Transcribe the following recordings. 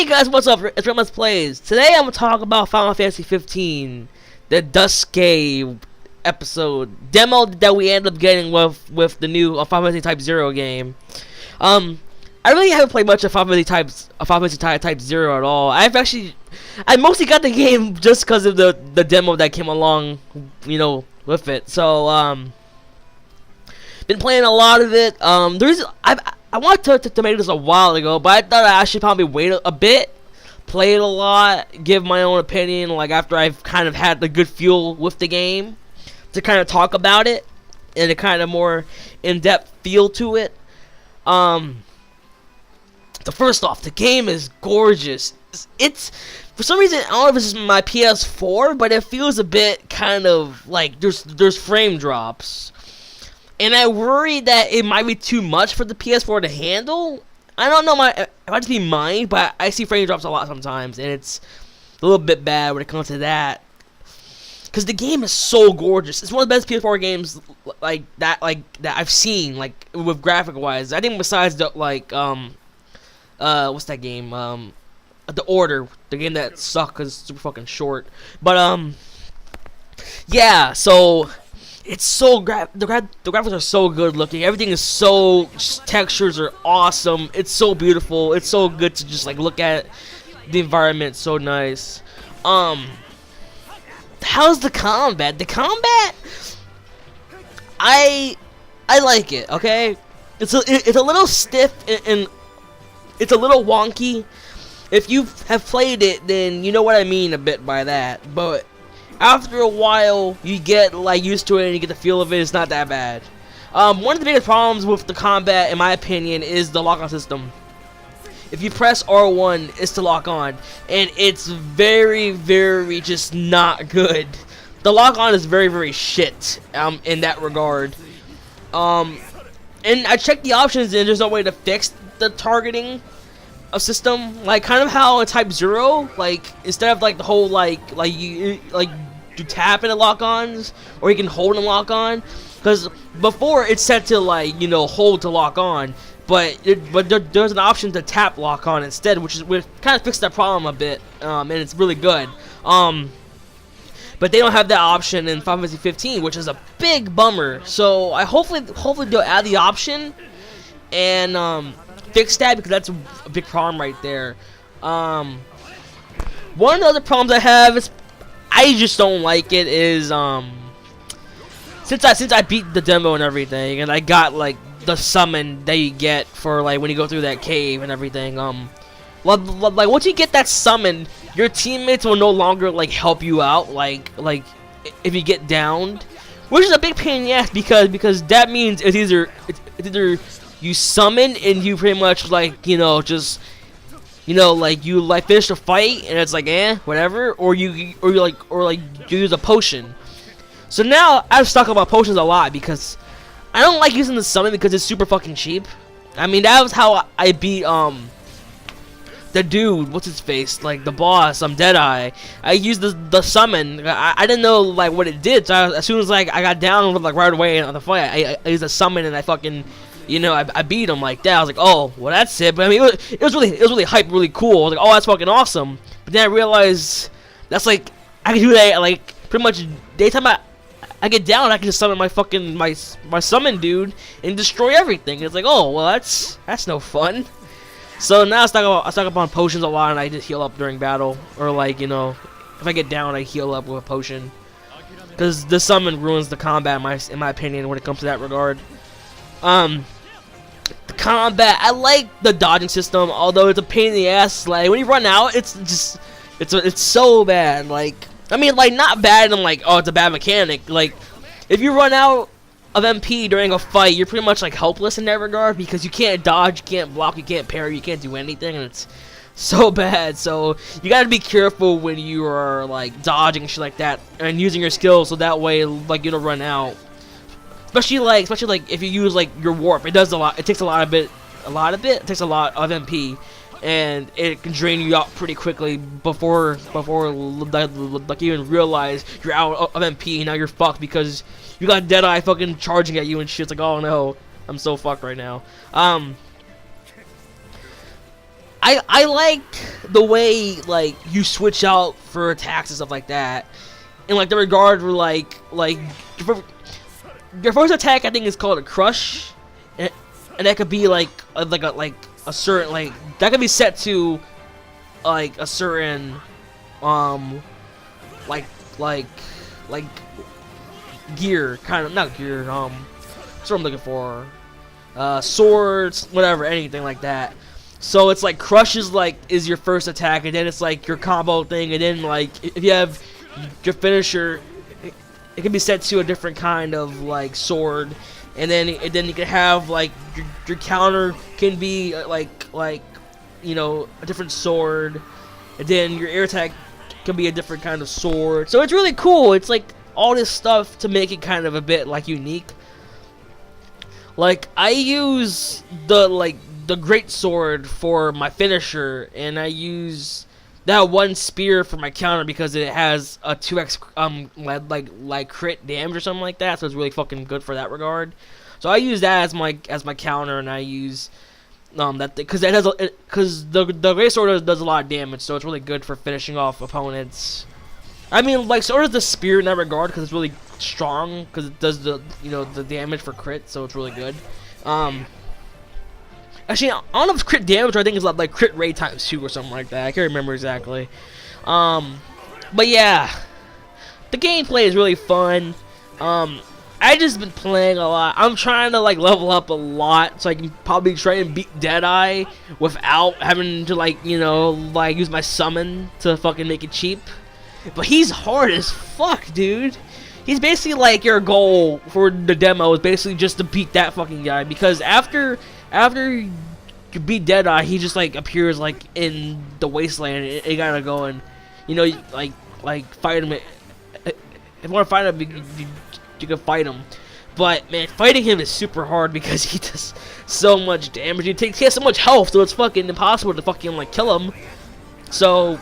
Hey guys, what's up? It's Remus Plays. Today I'm gonna talk about Final Fantasy 15, the Duscae episode demo that we ended up getting with the new Final Fantasy Type 0 game. I really haven't played much of Final Fantasy Type 0 at all. I mostly got the game just because of the demo that came along, with it. So been playing a lot of it. I wanted to make this a while ago, but I thought I should probably wait a bit, play it a lot, give my own opinion, like after I've kind of had the good feel with the game, to kind of talk about it, and a kind of more in-depth feel to it. So first off, the game is gorgeous. It's for some reason, I don't know if it's just my PS4, but it feels a bit kind of like there's frame drops. And I worry that it might be too much for the PS4 to handle. I don't know, it might just be mine, but I see frame drops a lot sometimes, and it's a little bit bad when it comes to that. Because the game is so gorgeous. It's one of the best PS4 games that I've seen, like with graphic wise. I think besides the what's that game? The Order, the game that sucked because it's super fucking short. But yeah. So. It's so the graphics are so good looking. Everything is so textures are awesome. It's so beautiful. It's so good to just like look at the environment. It's so nice. How's the combat? The combat, I like it. Okay, it's a little stiff and it's a little wonky. If you have played it, then you know what I mean a bit by that. But after a while, you get like used to it and you get the feel of it. It's not that bad. One of the biggest problems with the combat, in my opinion, is the lock-on system. If you press R1, it's to lock on, and it's very, very just not good. The lock-on is very, very shit in that regard. And I checked the options, and there's no way to fix the targeting system, like kind of how in Type 0, like instead of like the whole like you tap into lock-ons, or you can hold and lock on, because before it's set to like hold to lock on, but there's an option to tap lock on instead, which kind of fixed that problem a bit, and it's really good. But they don't have that option in Final Fantasy 15, which is a big bummer. So I hopefully they'll add the option and fix that, because that's a big problem right there. One of the other problems I have is I just don't like it is since I beat the demo and everything, and I got like the summon that you get for like when you go through that cave and everything. Like once you get that summon, your teammates will no longer like help you out. Like if you get downed, which is a big pain in the ass, because that means it's either you summon and you pretty much like just like you like finish the fight and it's like whatever, or you use a potion. So now I've stuck about potions a lot because I don't like using the summon because it's super fucking cheap. I mean, that was how I beat the dude, what's his face, like the boss, Deadeye. I used the summon. I didn't know like what it did, so as soon as like I got down like right away on the fight, I used a summon and I fucking I beat him like that. I was like, oh, well, that's it. But I mean, it was really hype, really cool. I was like, oh, that's fucking awesome. But then I realized that's like I can do that like pretty much daytime. I get down, I can just summon my fucking my summon dude and destroy everything. It's like, oh, well, that's no fun. So now I stock up on potions a lot, and I just heal up during battle, or like if I get down, I heal up with a potion. Because the summon ruins the combat, in my opinion, when it comes to that regard. The combat, I like the dodging system, although it's a pain in the ass. Like when you run out, it's so bad. Like I mean, like not bad and like, oh, it's a bad mechanic. Like if you run out of MP during a fight, you're pretty much like helpless in that regard, because you can't dodge, you can't block, you can't parry, you can't do anything, and it's so bad. So you gotta be careful when you are like dodging and shit like that, and using your skills so that way like you don't run out. Especially like if you use like your warp, it does a lot. It takes it takes a lot of MP, and it can drain you out pretty quickly before like you even realize you're out of MP. And now you're fucked because you got Deadeye fucking charging at you and shit. It's like, oh no, I'm so fucked right now. I like the way like you switch out for attacks and stuff like that, in like the regard where like your first attack I think is called a crush, and that could be like a certain like that could be set to like a certain like gear, kind of, not gear, that's what I'm looking for, swords, whatever, anything like that. So it's like crush is your first attack, and then it's like your combo thing, and then like if you have your finisher, it can be set to a different kind of like sword, and then you can have like your counter can be like you know, a different sword, and then your air attack can be a different kind of sword. So it's really cool. It's like all this stuff to make it kind of a bit like unique. Like I use the great sword for my finisher, and I use that one spear for my counter because it has a 2x like crit damage or something like that. So it's really fucking good for that regard. So I use that as my counter, and I use that because the great sword does a lot of damage, so it's really good for finishing off opponents. I mean, like, so does the spear in that regard because it's really strong because it does the damage for crit, so it's really good. Actually, I don't know if it's crit damage or I think it's like crit rate times 2 or something like that. I can't remember exactly. But yeah, the gameplay is really fun. I just been playing a lot. I'm trying to like level up a lot so I can probably try and beat Deadeye without having to like use my summon to fucking make it cheap. But he's hard as fuck, dude. He's basically like your goal for the demo is basically just to beat that fucking guy, because after you beat Deadeye, he just like appears like in the wasteland. You gotta go and like fight him. If you want to fight him, you can fight him. But man, fighting him is super hard because he does so much damage. He has so much health, so it's fucking impossible to fucking like kill him. So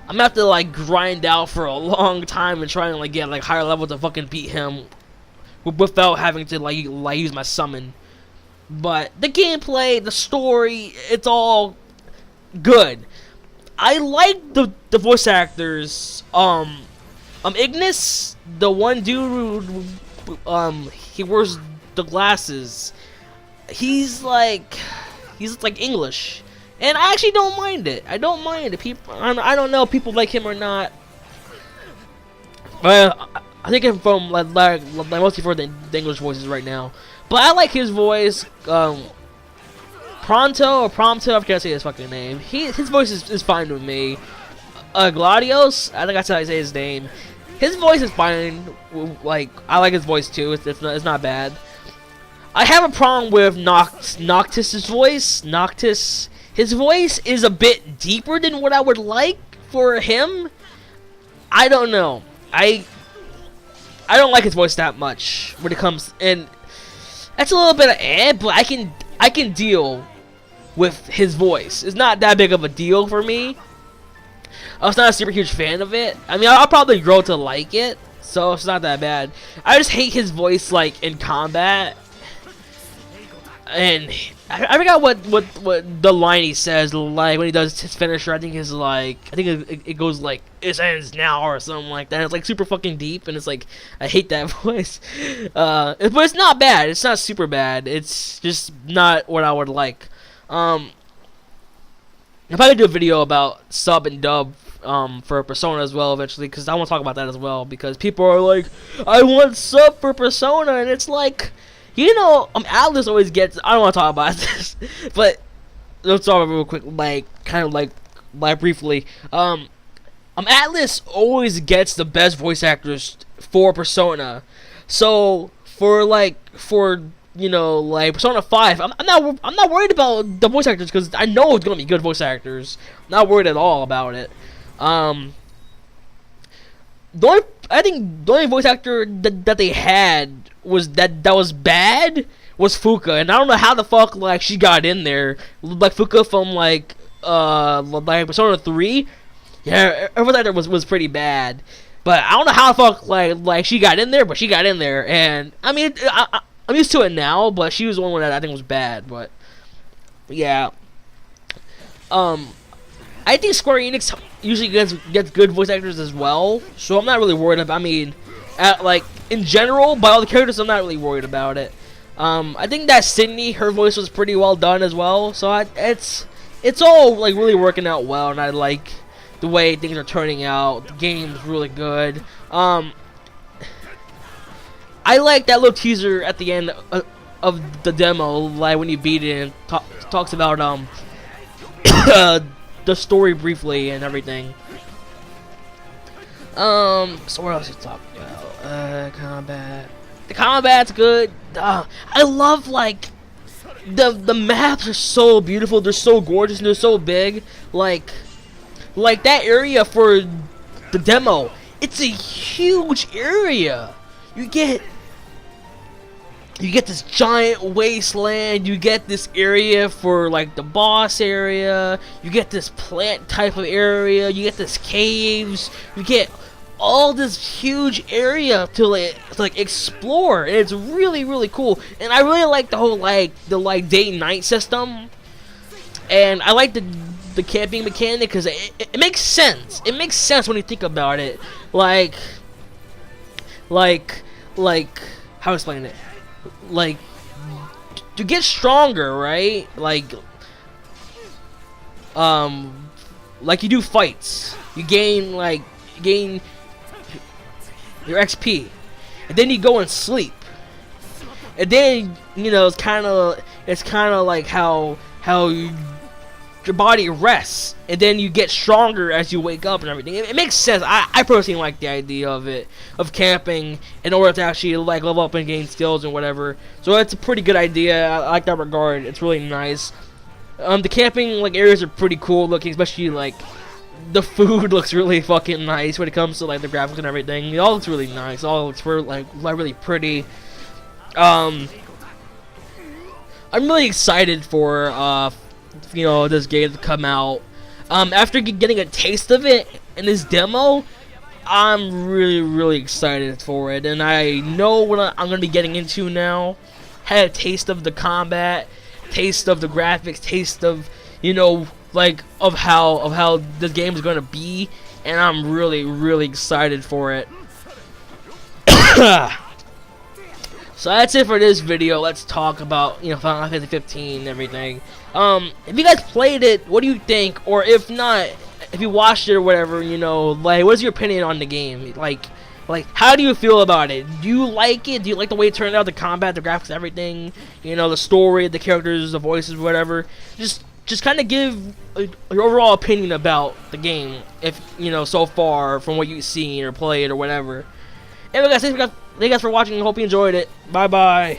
I'm gonna have to like grind out for a long time and try and like get like higher level to fucking beat him without having to like use my summon. But the gameplay, the story, it's all good. I like the voice actors. Ignis, the one dude who, he wears the glasses. He's like English, and I actually don't mind it. I don't mind it. People, I don't know if people like him or not. I think I'm from like mostly for the English voices right now. But I like his voice. Prompto, I forgot to say his fucking name. His voice is fine with me. Gladios, I think that's how I say his name. His voice is fine. Like, I like his voice too. It's not bad. I have a problem with Noctis's voice. Noctis, his voice is a bit deeper than what I would like for him. I don't know. I don't like his voice that much when it comes, and that's a little bit of but I can deal with his voice. It's not that big of a deal for me. I was not a super huge fan of it. I mean, I'll probably grow to like it, so it's not that bad. I just hate his voice, like, in combat. And I forgot what the line he says, like, when he does his finisher. I think it goes like, "It ends now," or something like that. It's like super fucking deep, and it's like, I hate that voice. But it's not bad. It's not super bad. It's just not what I would like. If I could do a video about sub and dub for Persona as well eventually, because I want to talk about that as well, because people are like, I want sub for Persona, and it's like, Atlas always gets, I don't want to talk about this, but let's talk about it real quick, like briefly. Atlas always gets the best voice actors for Persona. So for Persona 5, I'm not worried about the voice actors, because I know it's gonna be good voice actors. I'm not worried at all about it. I think the only voice actor that they had was that was bad was Fuka, and I don't know how the fuck like she got in there. Like Fuka from like Persona 3. Yeah, her voice actor was pretty bad, but I don't know how the fuck like she got in there, but she got in there, and I mean I'm used to it now, but she was the one that I think was bad. But yeah, I think Square Enix usually gets good voice actors as well, so I'm not really worried about. I mean, like in general, by all the characters, I'm not really worried about it. I think that Sydney, her voice was pretty well done as well, so it's all like really working out well, and I like the way things are turning out. The game's really good. I like that little teaser at the end of the demo, like when you beat it and talks about the story briefly and everything. So what else you talk about? Combat. The combat's good. I love like the maps are so beautiful. They're so gorgeous and they're so big. Like that area for the demo. It's a huge area. You get this giant wasteland, you get this area for like the boss area, you get this plant type of area, you get this caves, you get all this huge area to like explore, and it's really, really cool. And I really like the whole the day and night system, and I like the camping mechanic because it makes sense. It makes sense when you think about it. Like how to explain it? Like to get stronger, right? Like you do fights, you gain your XP, and then you go and sleep, and then it's kind of like how your body rests, and then you get stronger as you wake up and everything. It makes sense. I personally like the idea of camping in order to actually like level up and gain skills and whatever. So it's a pretty good idea. I like that regard. It's really nice. The camping areas are pretty cool looking, especially like the food looks really fucking nice when it comes to like the graphics and everything. It all looks really nice. It all looks really pretty. I'm really excited for this game to come out. After getting a taste of it in this demo, I'm really, really excited for it, and I know what I'm gonna be getting into now. Had a taste of the combat, taste of the graphics, taste of of how this game is gonna be, and I'm really, really excited for it. So that's it for this video. Let's talk about Final Fantasy 15 and everything. If you guys played it, what do you think? Or if not, if you watched it or whatever, what's your opinion on the game? Like how do you feel about it? Do you like it? Do you like the way it turned out, the combat, the graphics, everything? The story, the characters, the voices, whatever. Just kind of give your overall opinion about the game, if so far from what you've seen or played or whatever. Anyway, guys, thank you guys for watching. I hope you enjoyed it. Bye bye.